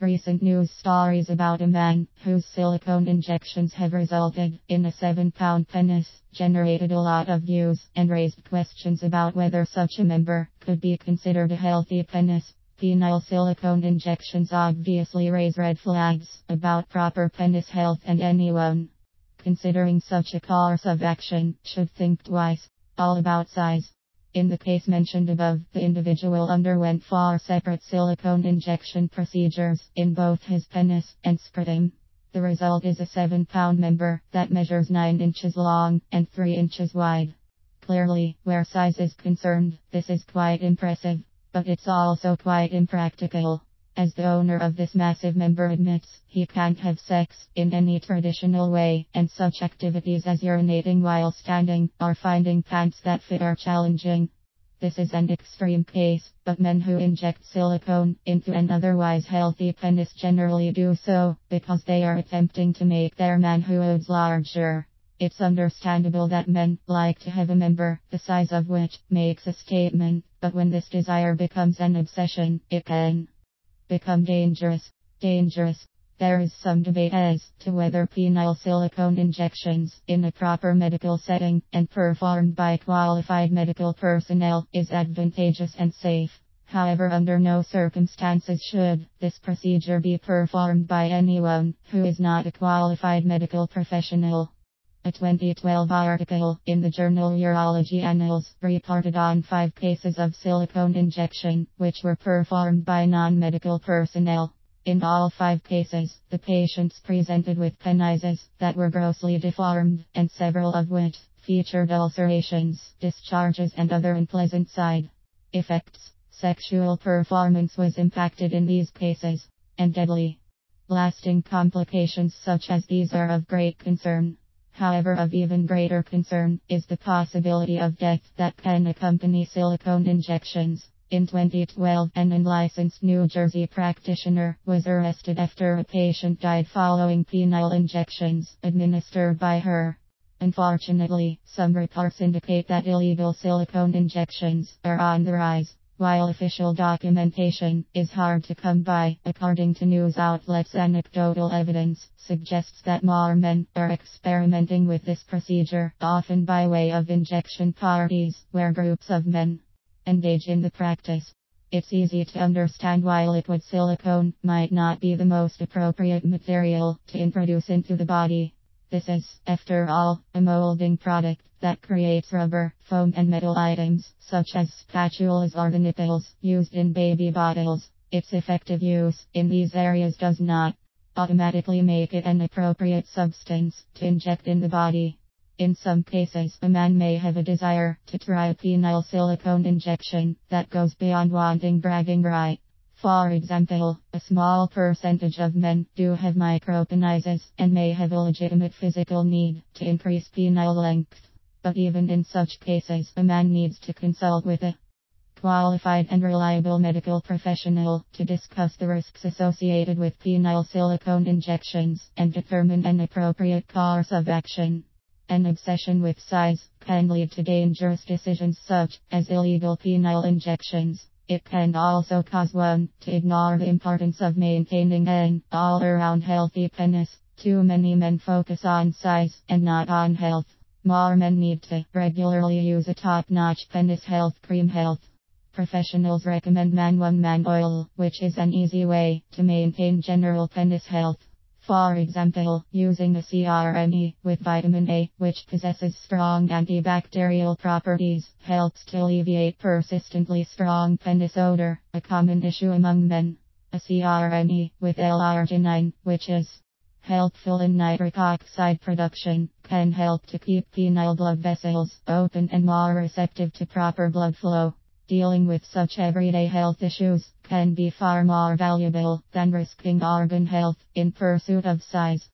Recent news stories about a man whose silicone injections have resulted in a 7-pound penis generated a lot of views and raised questions about whether such a member could be considered a healthy penis. Penile silicone injections obviously raise red flags about proper penis health, and anyone considering such a course of action should think twice. All about size. In the case mentioned above, the individual underwent 4 separate silicone injection procedures in both his penis and scrotum. The result is a 7-pound member that measures 9 inches long and 3 inches wide. Clearly, where size is concerned, this is quite impressive, but it's also quite impractical. As the owner of this massive member admits, he can't have sex in any traditional way, and such activities as urinating while standing or finding pants that fit are challenging. This is an extreme case, but men who inject silicone into an otherwise healthy penis generally do so because they are attempting to make their manhoods larger. It's understandable that men like to have a member the size of which makes a statement, but when this desire becomes an obsession, it can become dangerous. There is some debate as to whether penile silicone injections in a proper medical setting and performed by qualified medical personnel is advantageous and safe. However, under no circumstances should this procedure be performed by anyone who is not a qualified medical professional. A 2012 article in the journal Urology Annals reported on 5 cases of silicone injection which were performed by non-medical personnel. In all 5 cases, the patients presented with penises that were grossly deformed, and several of which featured ulcerations, discharges, and other unpleasant side effects. Sexual performance was impacted in these cases, and deadly lasting complications such as these are of great concern. However, of even greater concern is the possibility of death that can accompany silicone injections. In 2012, an unlicensed New Jersey practitioner was arrested after a patient died following penile injections administered by her. Unfortunately, some reports indicate that illegal silicone injections are on the rise, while official documentation is hard to come by. According to news outlets, anecdotal evidence suggests that more men are experimenting with this procedure, often by way of injection parties, where groups of men engage in the practice. It's easy to understand why liquid silicone might not be the most appropriate material to introduce into the body. This is, after all, a molding product that creates rubber, foam, and metal items, such as spatulas or the nipples used in baby bottles. Its effective use in these areas does not automatically make it an appropriate substance to inject in the body. In some cases, a man may have a desire to try a penile silicone injection that goes beyond wanting bragging right. For example, a small percentage of men do have micropenises and may have a legitimate physical need to increase penile length. But even in such cases, a man needs to consult with a qualified and reliable medical professional to discuss the risks associated with penile silicone injections and determine an appropriate course of action. An obsession with size can lead to dangerous decisions such as illegal penile injections. It can also cause one to ignore the importance of maintaining an all-around healthy penis. Too many men focus on size and not on health. More men need to regularly use a top-notch penis health cream. Health professionals recommend Man Oil, which is an easy way to maintain general penis health. For example, using a CRME with vitamin A, which possesses strong antibacterial properties, helps to alleviate persistently strong penis odor, a common issue among men. A CRME with L-arginine, which is helpful in nitric oxide production, can help to keep penile blood vessels open and more receptive to proper blood flow. Dealing with such everyday health issues can be far more valuable than risking organ health in pursuit of size.